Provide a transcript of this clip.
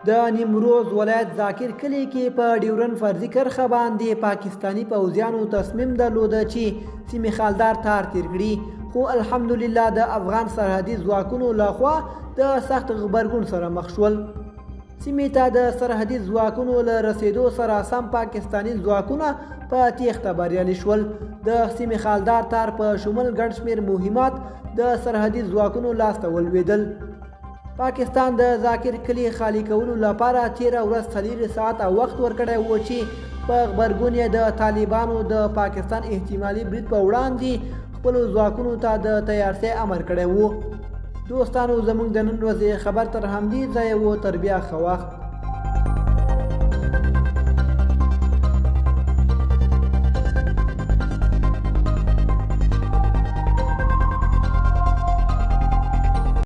د نیمروز ولایت ذاکر کلی کې په ډیورن فرضي کرښه باندې پاکستانی پوځیانو تصمیم درلوده چې سیمې خالدار تار تیر کړي، خو الحمدلله د افغان سرحدي ځواکونو لخوا د سخت غبرګون سره مخ شول. سیمې ته د سرحدي ځواکونو له رسیدو سره سم پاکستانی ځواکونه په تیښته بریالي شول. د سیمې خالدار تار په شمول ګڼ شمېر مهمات د سرحدي ځواکونو لاسته ولوېدل. پاکستان د ذاکر کلي خالي کولو لپاره تیره ورځ 4 ساعته وخت ورکړی و چې په غبرګون یې د طالبانو د پاکستان احتمالي برید په وړاندې خپلو ځواکونو ته د تیارتیا امر کړی و. دوستانو، زموږ د نن ورځې خبر تر همدې ځایه و. تر بیا ښه وخت.